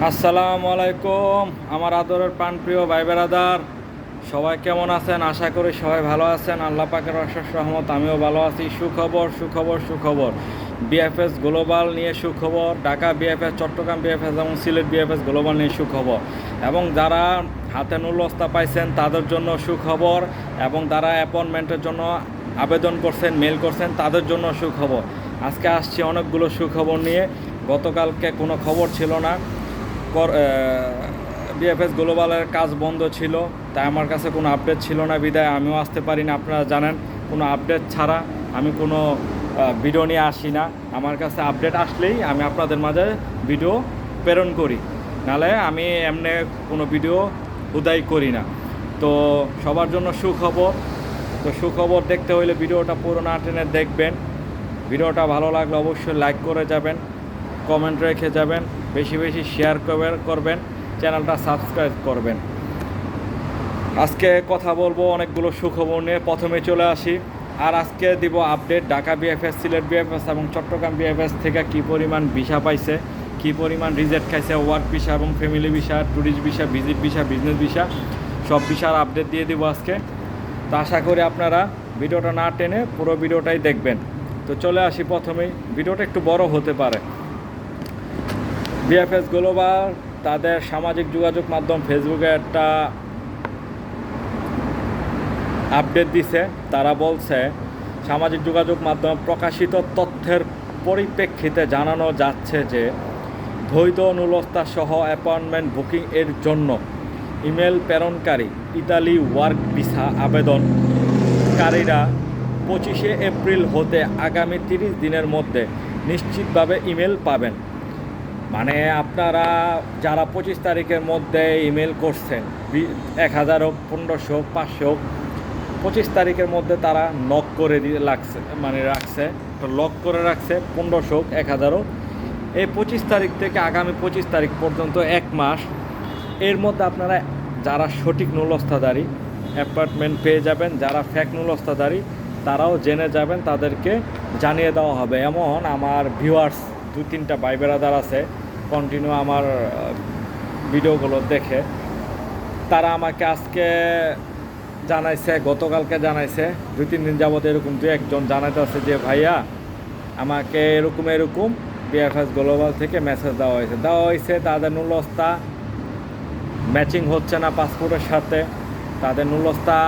আসসালামু আলাইকুম আমার আদরের প্রাণপ্রিয় ভাই বেরাদার, সবাই কেমন আছেন? আশা করি সবাই ভালো আছেন। আল্লাহ পাকের অশেষ রহমত, আমিও ভালো আছি। সুখবর সুখবর সুখবর, বিএফএস গ্লোবাল নিয়ে সুখবর। ঢাকা বিএফএস, চট্টগ্রাম বিএফএস এবং সিলেট বিএফএস গ্লোবাল নিয়ে সুখবর। এবং যারা হাতে নুলস্তা পাইছেন তাদের জন্য সুখবর, এবং যারা অ্যাপয়েন্টমেন্টের জন্য আবেদন করছেন, মেল করছেন, তাদের জন্য সুখবর। আজকে আসছি অনেকগুলো সুখবর নিয়ে। গতকালকে কোনো খবর ছিল না, বিএফএস গ্লোবালের কাজ বন্ধ ছিল, তাই আমার কাছে কোনো আপডেট ছিল না, বিদায় আমিও আসতে পারি না। আপনারা জানেন, কোনো আপডেট ছাড়া আমি কোনো ভিডিও নিয়ে আসি না। আমার কাছে আপডেট আসলেই আমি আপনাদের মাঝে ভিডিও প্রেরণ করি, নাহলে আমি এমনি কোনো ভিডিও উদাই করি না। তো সবার জন্য সুখবর। তো সুখবর দেখতে হইলে ভিডিওটা পুরো না টেনে দেখবেন। ভিডিওটা ভালো লাগলে অবশ্যই লাইক করে যাবেন, কমেন্ট রেখে যাবেন, বেশি বেশি শেয়ার করবেন, চ্যানেলটা সাবস্ক্রাইব করবেন। আজকে কথা বলবো অনেকগুলো সুখবর নিয়ে। প্রথমে চলে আসি, আর আজকে দিব update Dhaka BFS, Sylhet BFS এবং চট্টগ্রাম বিএফএস থেকে কী পরিমাণ ভিসা পাইছে, কী পরিমাণ রিজেক্ট খাইছে, ওয়ার্ক ভিসা এবং family visa, tourist visa, visit visa, business visa, সব ভিসার আপডেট দিয়ে দিব আজকে। তো আশা করি আপনারা ভিডিওটা না টেনে পুরো ভিডিওটাই দেখবেন। তো চলে আসি প্রথমেই, ভিডিওটা একটু বড় হতে পারে। বিএফএস গ্লোবাল তাদের সামাজিক যোগাযোগ মাধ্যম ফেসবুকে একটা আপডেট দিছে। তারা বলছে, সামাজিক যোগাযোগ মাধ্যম প্রকাশিত তথ্যের পরিপ্রেক্ষিতে জানানো যাচ্ছে যে বৈধ নুলস্তা সহ অ্যাপয়েন্টমেন্ট বুকিং এর জন্য ইমেল প্রেরণকারী ইতালি ওয়ার্ক ভিসা আবেদনকারীরা 25শে এপ্রিল হতে আগামী 30 দিনের মধ্যে নিশ্চিতভাবে ইমেল পাবেন। মানে আপনারা যারা 25 তারিখের মধ্যে ইমেল করছেন, 1000 হোক, 1500 হোক, 500 হোক, 25 তারিখের মধ্যে তারা লক করে দিয়ে রাখছে, তো লক করে রাখছে 1500 হোক, 1000 হোক। এই 25 তারিখ থেকে আগামী 25 তারিখ পর্যন্ত 1 মাস, এর মধ্যে আপনারা যারা সঠিক নুলস্তাধারী অ্যাপার্টমেন্ট পেয়ে যাবেন, যারা ফেক নুলস্তাধারী তারাও জেনে যাবেন, তাদেরকে জানিয়ে দেওয়া হবে। এমন আমার ভিউয়ার্স 2-3টা ভাই বেরাদার আছে কন্টিনিউ আমার ভিডিওগুলো দেখে, তারা আমাকে আজকে জানাইছে, গতকালকে জানাইছে, 2-3 দিন যাবত এরকম 2-1 জন জানাইতে আছে যে ভাইয়া আমাকে এরকম বিএফএস গ্লোবাল থেকে মেসেজ দেওয়া হয়েছে, তাদের নুলস্তা ম্যাচিং হচ্ছে না পাসপোর্টের সাথে, তাদের নুলস্তা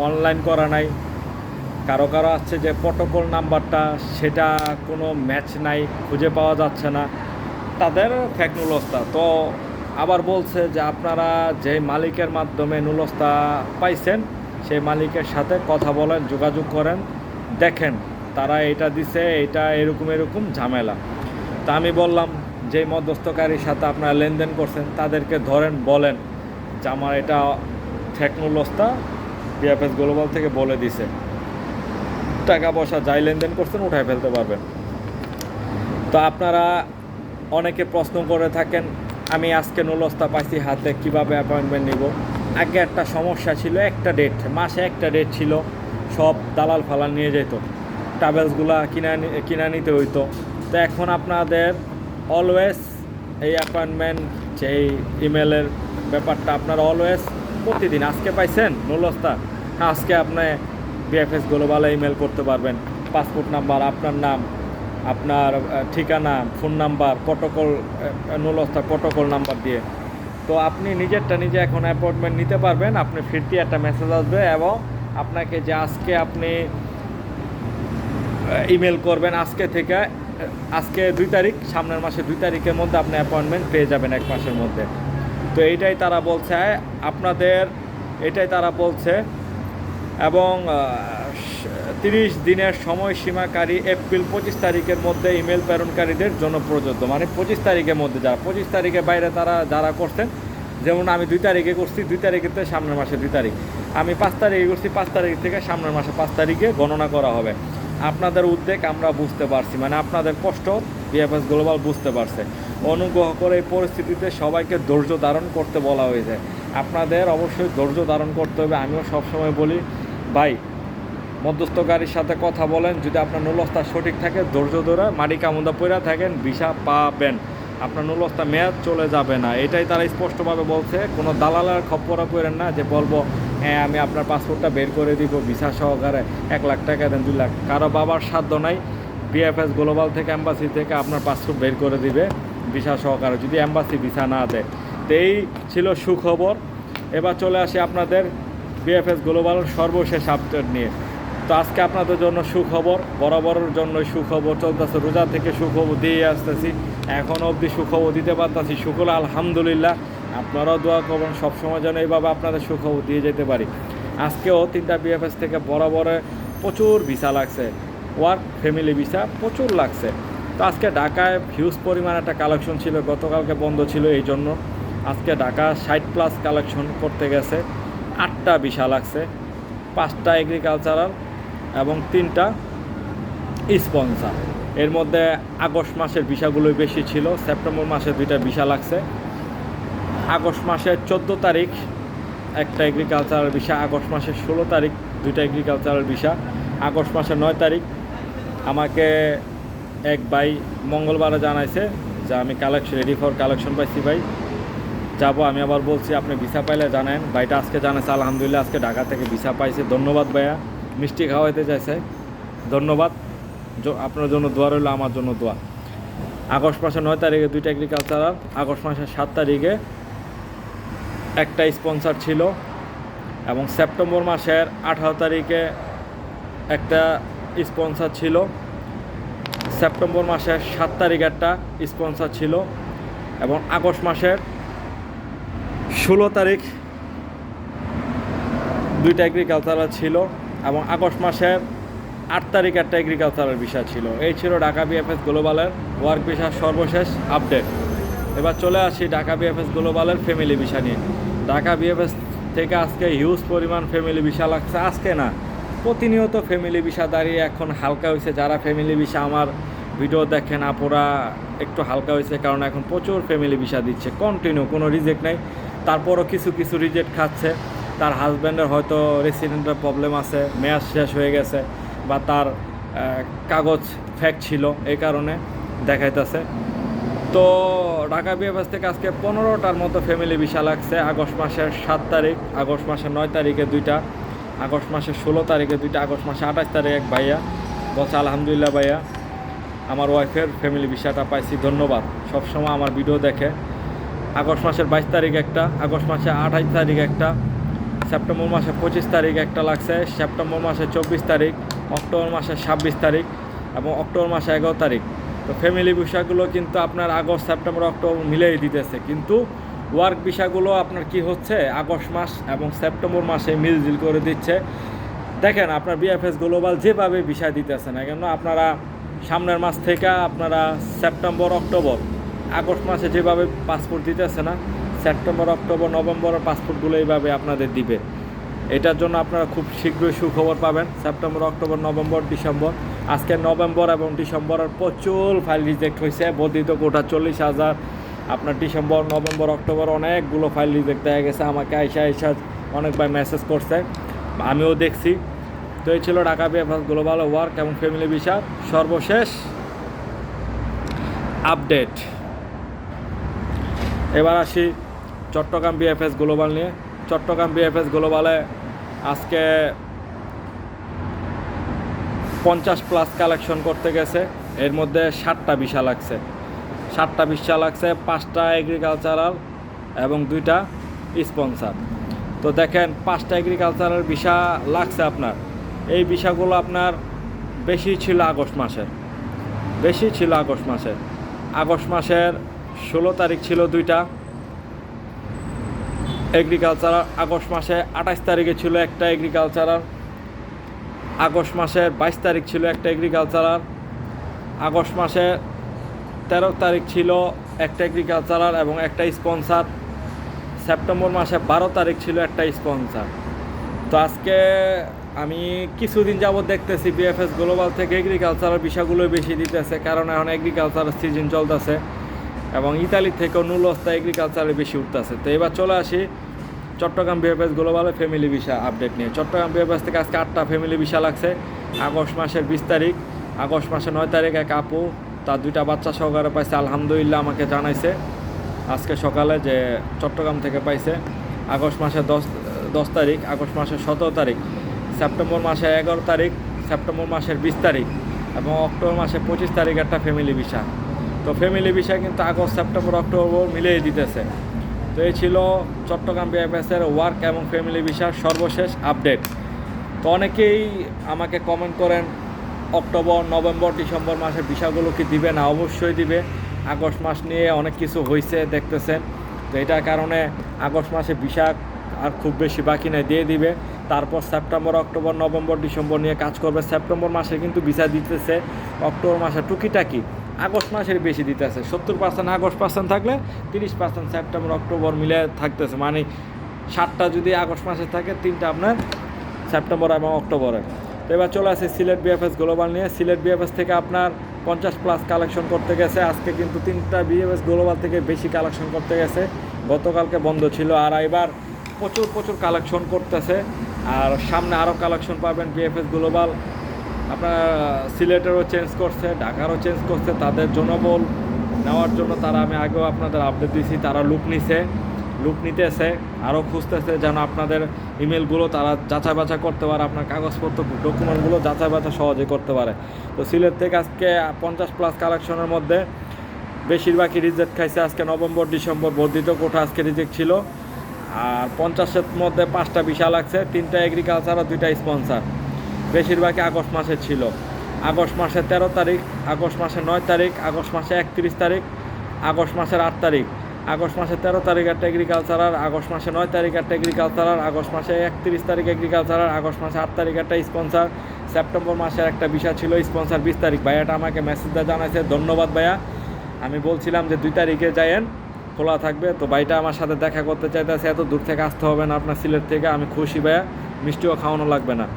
অনলাইন করা নাই, কারো আছে যে প্রটোকল নাম্বারটা সেটা কোনো ম্যাচ নাই, খুঁজে পাওয়া যাচ্ছে না, তাদের ফেক নুলস্তা। তো আবার বলছে যে আপনারা যে মালিকের মাধ্যমে নুলস্তা পাইছেন সেই মালিকের সাথে কথা বলেন, যোগাযোগ করেন, দেখেন তারা এটা দিছে, এটা এরকম ঝামেলা। তা আমি বললাম, যে মধ্যস্থকারীর সাথে আপনারা লেনদেন করছেন তাদেরকে ধরেন, বলেন যে আমার এটা ফেক নুলস্তা বিএফএস গ্লোবাল থেকে বলে দিছে, টাকা পয়সা যাই লেনদেন করছেন উঠায় ফেলতে পারবেন। তো আপনারা অনেকে প্রশ্ন করে থাকেন, আমি আজকে নুলস্তা পাইছি হাতে, কিভাবে অ্যাপয়েন্টমেন্ট নিব? আগে একটা সমস্যা ছিল, একটা ডেট, মাসে একটা ডেট ছিল, সব দালাল ফালাল নিয়ে যেত, ট্রাভেলসগুলা কিনা নিতে হইতো। তো এখন আপনাদের অলওয়েজ এই অ্যাপয়েন্টমেন্ট, যেই ইমেলের ব্যাপারটা, আপনারা অলওয়েজ প্রতিদিন আজকে পাইছেন নুলস্তা, আজকে আপনি বিএফএস গ্লোবালে ইমেল করতে পারবেন। পাসপোর্ট নাম্বার, আপনার নাম, আপনার ঠিকানা, ফোন নাম্বার, প্রটোকল, নুলস্তার প্রটোকল নাম্বার দিয়ে। তো আপনি নিজেরটা নিজে এখন অ্যাপয়েন্টমেন্ট নিতে পারবেন। আপনি ফিরতি একটা মেসেজ আসবে এবং আপনাকে যে আজকে আপনি ইমেল করবেন, আজকে থেকে, আজকে 2 তারিখ, সামনের মাসে 2 তারিখের মধ্যে আপনি অ্যাপয়েন্টমেন্ট পেয়ে যাবেন 1 মাসের মধ্যে। তো এইটাই তারা বলছে, এটাই তারা বলছে। এবং 30 দিনের সময়সীমাকারী এপ্রিল 25 তারিখের মধ্যে ইমেল প্রেরণকারীদের জন্য প্রযোজ্য। মানে 25 তারিখের মধ্যে, যারা 25 তারিখের বাইরে তারা যারা করছেন, যেমন আমি 2 তারিখে করছি, 2 তারিখের থেকে সামনের মাসে 2 তারিখ, আমি 5 তারিখে করছি, 5 তারিখ থেকে সামনের মাসে 5 তারিখে গণনা করা হবে। আপনাদের উদ্বেগ আমরা বুঝতে পারছি, মানে আপনাদের কষ্ট বিএফএস গ্লোবাল বুঝতে পারছে। অনুগ্রহ করে এই পরিস্থিতিতে সবাইকে ধৈর্য ধারণ করতে বলা হয়েছে। আপনাদের অবশ্যই ধৈর্য ধারণ করতে হবে। আমিও সবসময় বলি, ভাই মধ্যস্থকারীর সাথে কথা বলেন, যদি আপনার নুলস্তা সঠিক থাকে ধৈর্য ধরে মাটি কামুন্দা পইরা থাকেন, ভিসা পাবেন। আপনার নুলস্তা মেয়াদ চলে যাবে না, এটাই তারা স্পষ্টভাবে বলছে। কোনো দালালের খপ্পরে পড়েন না যে বলবো হ্যাঁ আমি আপনার পাসপোর্টটা বের করে দিব ভিসা সহকারে 1 লাখ টাকা দেন 2 লাখ, কারো বাবার সাধ্য নাই বিএফএস গ্লোবাল থেকে এম্বাসি থেকে আপনার পাসপোর্ট বের করে দিবে ভিসা সহকারে যদি এম্বাসি ভিসা না দেয়। তো এই ছিল সুখবর। এবার চলে আসি আপনাদের বিএফএস গ্লোবালের সর্বশেষ আপডেট নিয়ে। তো আজকে আপনাদের জন্য সুখবর, বরাবরের জন্য সুখবর চলতেছে, রোজা থেকে সুখবর দিয়ে আসতেছি, এখনও অবধি সুখবর দিতে পারতেছি, শুকর আলহামদুলিল্লাহ। আপনারাও দোয়া করবেন সবসময় যেন এইভাবে আপনাদের সুখবর দিয়ে যেতে পারি। আজকেও 3টা বিএফএস থেকে বরাবরে প্রচুর ভিসা লাগছে, ওয়ার্ক ফ্যামিলি ভিসা প্রচুর লাগছে। তো আজকে ঢাকায় হিউজ পরিমাণ একটা কালেকশন ছিল, গতকালকে বন্ধ ছিল, এই জন্য আজকে ঢাকা 60+ কালেকশন করতে গেছে। 8টা ভিসা লাগছে, 5টা এগ্রিকালচারাল এবং 3টা স্পন্সর। এর মধ্যে আগস্ট মাসের ভিসাগুলোই বেশি ছিল, সেপ্টেম্বর মাসে 2টা ভিসা লাগছে। আগস্ট মাসের 14 তারিখ একটা এগ্রিকালচারাল ভিসা, আগস্ট মাসের 16 তারিখ 2টা এগ্রিকালচারাল ভিসা, আগস্ট মাসের 9 তারিখ আমাকে এক ভাই মঙ্গলবারে জানাইছে যে আমি কালেকশন রেডি ফর কালেকশন পাইছি ভাই, যাবো। আমি আবার বলছি আপনি ভিসা পাইলে জানেন। ভাইটা আজকে জানাইছে আলহামদুলিল্লাহ আজকে ঢাকা থেকে ভিসা পাইছে, ধন্যবাদ ভাইয়া। মিষ্টি খাওয়াইতে চাইছে, ধন্যবাদ। আপনার জন্য দোয়া রইল, আমার জন্য দোয়া। আগস্ট মাসের 9 তারিখে 2টা এগ্রিকালচারাল, আগস্ট মাসের 7 তারিখে একটা স্পন্সর ছিল এবং সেপ্টেম্বর মাসের 18 তারিখে একটা স্পন্সর ছিল, সেপ্টেম্বর মাসের 7 তারিখে একটা স্পন্সর ছিল এবং আগস্ট মাসের 16 তারিখ 2টা এগ্রিকালচারাল ছিল এবং আগস্ট মাসের 8 তারিখ একটা এগ্রিকালচারাল ভিসা ছিল। এই ছিল ঢাকা বিএফএস গ্লোবালের ওয়ার্ক ভিসার সর্বশেষ আপডেট। এবার চলে আসি ঢাকা বিএফএস গ্লোবালের ফ্যামিলি ভিসা নিয়ে। ঢাকা বিএফএস থেকে আজকে হিউজ পরিমাণ ফ্যামিলি ভিসা লাগছে, আজকে না প্রতিনিয়ত ফ্যামিলি ভিসা দাঁড়িয়ে এখন হালকা হয়েছে। যারা ফ্যামিলি ভিসা আমার ভিডিও দেখেন আপুরা একটু হালকা হয়েছে, কারণ এখন প্রচুর ফ্যামিলি ভিসা দিচ্ছে কন্টিনিউ, কোনো রিজেক্ট নেই। তারপরও কিছু কিছু রিজেক্ট খাচ্ছে, তার হাজব্যান্ডের হয়তো রেসিডেন্টের প্রবলেম আছে, মেয়াদ শেষ হয়ে গেছে বা তার কাগজ ফ্যাক ছিল, এই কারণে দেখাইতেছে। তো ঢাকা বিএফএস থেকে আজকে 15টার মতো ফ্যামিলি ভিসা লাগছে। আগস্ট মাসের 7 তারিখ, আগস্ট মাসের 9 তারিখে 2টা, আগস্ট মাসের 16 তারিখে 2টা, আগস্ট মাসের 28 তারিখে এক ভাইয়া বলছে আলহামদুলিল্লাহ ভাইয়া আমার ওয়াইফের ফ্যামিলি ভিসাটা পাইছি, ধন্যবাদ। সবসময় আমার ভিডিও দেখে। আগস্ট মাসের 22 তারিখ একটা, আগস্ট মাসের 28 তারিখ একটা, সেপ্টেম্বর মাসের 25 তারিখ একটা লাগছে, সেপ্টেম্বর মাসের 24 তারিখ, অক্টোবর মাসের 26 তারিখ এবং অক্টোবর মাসে 11 তারিখ। তো ফ্যামিলি ভিসাগুলো কিন্তু আপনার আগস্ট সেপ্টেম্বর অক্টোবর মিলেই দিতেছে, কিন্তু ওয়ার্ক ভিসাগুলো আপনার কি হচ্ছে আগস্ট মাস এবং সেপ্টেম্বর মাসে মিলজিল করে দিচ্ছে। দেখেন আপনার বিএফএস গ্লোবাল যেভাবে ভিসা দিতেছে না কেন, আপনারা সামনের মাস থেকে আপনারা সেপ্টেম্বর অক্টোবর, আগস্ট মাসে যেভাবে পাসপোর্ট দিতেছে না, সেপ্টেম্বর অক্টোবর নভেম্বরের পাসপোর্টগুলো এইভাবে আপনাদের দিবে। এটার জন্য আপনারা খুব শীঘ্রই সুখবর পাবেন। সেপ্টেম্বর অক্টোবর নভেম্বর ডিসেম্বর, আজকে নভেম্বর এবং ডিসেম্বরের প্রচুর ফাইল রিজেক্ট হয়েছে, বর্ধিত কোটা 40,000। আপনার ডিসেম্বর নভেম্বর অক্টোবর অনেকগুলো ফাইল রিজেক্ট হয়ে গেছে, আমাকে আইসা অনেকবার মেসেজ করছে, আমিও দেখছি। তো এই ছিল ঢাকা বিএফএস গ্লোবাল ওয়ার্ক এবং ফ্যামিলি ভিসার সর্বশেষ আপডেট। এবার আসি চট্টগ্রাম বিএফএস গ্লোবাল নিয়ে। চট্টগ্রাম বিএফএস গ্লোবালে আজকে 50+ কালেকশন করতে গেছে, এর মধ্যে 7টা ভিসা লাগছে, 7টা ভিসা লাগছে, 5টা এগ্রিকালচারাল এবং 2টা স্পন্সর। তো দেখেন 5টা এগ্রিকালচারাল ভিসা লাগছে আপনার। এই ভিসাগুলো আপনার বেশি ছিল আগস্ট মাসের, আগস্ট মাসের 16 তারিখ ছিল 2টা এগ্রিকালচারাল, আগস্ট মাসে 28 তারিখে ছিল একটা এগ্রিকালচারাল, আগস্ট মাসের 22 তারিখ ছিল একটা এগ্রিকালচারাল, আগস্ট মাসে 13 তারিখ ছিল একটা এগ্রিকালচারাল এবং একটা স্পন্সর, সেপ্টেম্বর মাসে 12 তারিখ ছিল একটা স্পন্সর। তো আজকে আমি কিছুদিন যাবত দেখতেছি বিএফএস গ্লোবাল থেকে এগ্রিকালচারাল ভিসাগুলোই বেশি দিতেছে, কারণ এখন এগ্রিকালচারাল সিজন চলতেছে এবং ইতালি থেকেও নুলস্তা এগ্রিকালচারে বেশি উঠতেছে। তো এবার চলে আসি চট্টগ্রাম বিএফএস গ্লোবালের ফ্যামিলি ভিসা আপডেট নিয়ে। চট্টগ্রাম বিএফএস থেকে আজকে 8টা ফ্যামিলি ভিসা লাগছে। আগস্ট মাসের 20 তারিখ, আগস্ট মাসের 9 তারিখ এক আপু তার 2টা বাচ্চা সহকারে পাইছে, আলহামদুলিল্লাহ আমাকে জানাইছে আজকে সকালে যে চট্টগ্রাম থেকে পাইছে। আগস্ট মাসের 10 তারিখ, আগস্ট মাসের 17 তারিখ, সেপ্টেম্বর মাসের 11 তারিখ, সেপ্টেম্বর মাসের 20 তারিখ এবং অক্টোবর মাসের 25 তারিখ একটা ফ্যামিলি ভিসা। তো ফ্যামিলি ভিসা কিন্তু আগস্ট, সেপ্টেম্বর, অক্টোবর মিলিয়ে দিতেছে। তো এই ছিল চট্টগ্রাম বিএফএসের ওয়ার্ক এবং ফ্যামিলি ভিসার সর্বশেষ আপডেট। তো অনেকেই আমাকে কমেন্ট করেন অক্টোবর, নভেম্বর, ডিসেম্বর মাসের ভিসাগুলো কি দিবে? না, অবশ্যই দিবে। আগস্ট মাস নিয়ে অনেক কিছু হয়েছে দেখতেছেন। তো এটার কারণে আগস্ট মাসে ভিসা আর খুব বেশি বাকি নেই, দিয়ে দিবে। তারপর সেপ্টেম্বর, অক্টোবর, নভেম্বর, ডিসেম্বর নিয়ে কাজ করবে। সেপ্টেম্বর মাসে কিন্তু ভিসা দিতেছে, অক্টোবর মাসে টুকিটাকি, আগস্ট মাসের বেশি দিতেছে। 70% আগস্ট পার্সেন্ট থাকলে 30% সেপ্টেম্বর, অক্টোবর মিলে থাকতেছে। মানে 7টা যদি আগস্ট মাসে থাকে, 3টা আপনার সেপ্টেম্বর এবং অক্টোবরে। তো এবার চলে আসে সিলেট বিএফএস গ্লোবাল নিয়ে। সিলেট বিএফএস থেকে আপনার 50+ কালেকশন করতে গেছে। আজকে কিন্তু 3টা বিএফএস গ্লোবাল থেকে বেশি কালেকশন করতে গেছে। গতকালকে বন্ধ ছিল, আর এবার প্রচুর কালেকশন করতেছে। আর সামনে আরও কালেকশন পাবেন বিএফএস গ্লোবাল। আপনার সিলেটেরও চেঞ্জ করছে, ঢাকারও চেঞ্জ করছে। তাদের জনবল নেওয়ার জন্য আমি আগেও আপনাদের আপডেট দিয়েছি, তারা লুক নিতেছে, আরও খুঁজতেছে যেন আপনাদের ইমেলগুলো তারা যাচাই বাছাই করতে পারে, আপনার কাগজপত্র ডকুমেন্টগুলো যাচাই বাছাই সহজে করতে পারে। তো সিলেট থেকে আজকে 50+ কালেকশনের মধ্যে বেশিরভাগই রিজেক্ট খাইছে। আজকে নভেম্বর, ডিসেম্বর বর্ধিত কোটা আজকে রিজেক্ট ছিল। আর 50-এর মধ্যে 5টা ভিসা লাগছে, 3টা এগ্রিকালচার আর 2টা স্পন্সার। বেশিরভাগই আগস্ট মাসের ছিল। আগস্ট মাসের 13 তারিখ, আগস্ট মাসের 9 তারিখ, আগস্ট মাসের 31 তারিখ, আগস্ট মাসের 8 তারিখ, আগস্ট মাসের 13 তারিখ একটা এগ্রিকালচারার, আগস্ট মাসের 9 তারিখ একটা এগ্রিকালচারার, আগস্ট মাসে 31 তারিখ এগ্রিকালচারার, আগস্ট মাসে 8 তারিখ একটা স্পন্সার। সেপ্টেম্বর মাসের একটা বিষয় ছিল স্পন্সার 20 তারিখ। ভাইয়াটা আমাকে মেসেজটা জানাইছে, ধন্যবাদ ভাইয়া। আমি বলছিলাম যে 2 তারিখে যায়েন, খোলা থাকবে। তো ভাইটা আমার সাথে দেখা করতে চাইতেছে, এত দূর থেকে আসতে হবে না আপনার সিলেট থেকে। আমি খুশি ভাইয়া, মিষ্টিও খাওয়ানো লাগবে না।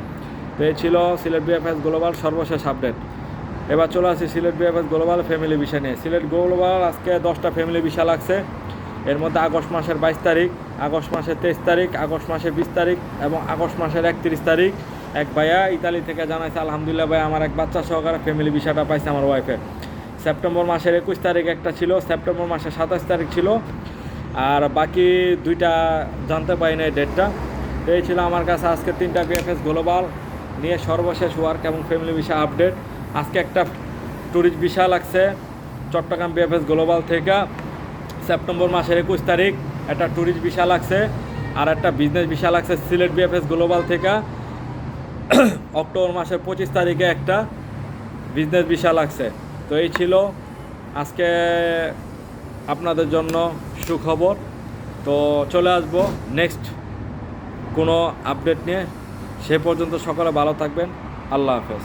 তো এই ছিল সিলেট বিএফএস গ্লোবাল সর্বশেষ আপডেট। এবার চলে আসি Sylhet BFS global family visa নিয়ে। সিলেট গ্লোবাল আজকে 10টা ফ্যামিলি ভিসা লাগছে। এর মধ্যে আগস্ট মাসের 22 তারিখ, আগস্ট মাসের 23 তারিখ, আগস্ট মাসের 20 তারিখ এবং আগস্ট মাসের 31 তারিখ। এক ভাইয়া ইতালি থেকে জানাইছে, আলহামদুলিল্লাহ ভাই, আমার এক বাচ্চা সহকারে ফ্যামিলি ভিসাটা পাইছে আমার ওয়াইফের। সেপ্টেম্বর মাসের 21 তারিখ একটা ছিল, সেপ্টেম্বর মাসের 27 তারিখ ছিল, আর বাকি 2টা জানতে পারি না এই ডেটটা। এই ছিল আমার কাছে আজকে 3টা বিএফএস গ্লোবাল নিয়ে সর্বশেষ ওয়ার্ক এবং ফ্যামিলি ভিসা আপডেট। আজকে একটা ট্যুরিস্ট ভিসা লাগছে চট্টগ্রাম বিএফএস গ্লোবাল থেকে। সেপ্টেম্বর মাসের 21 তারিখ একটা ট্যুরিস্ট ভিসা লাগছে, আর একটা বিজনেস ভিসা লাগছে সিলেট বিএফএস গ্লোবাল থেকে। অক্টোবর মাসের 25 তারিখে একটা বিজনেস ভিসা লাগছে। তো এই ছিল আজকে আপনাদের জন্য সুখবর। তো চলে আসবো নেক্সট কোনো আপডেট নিয়ে। সে পর্যন্ত সকলে ভালো থাকবেন। আল্লাহ হাফেজ।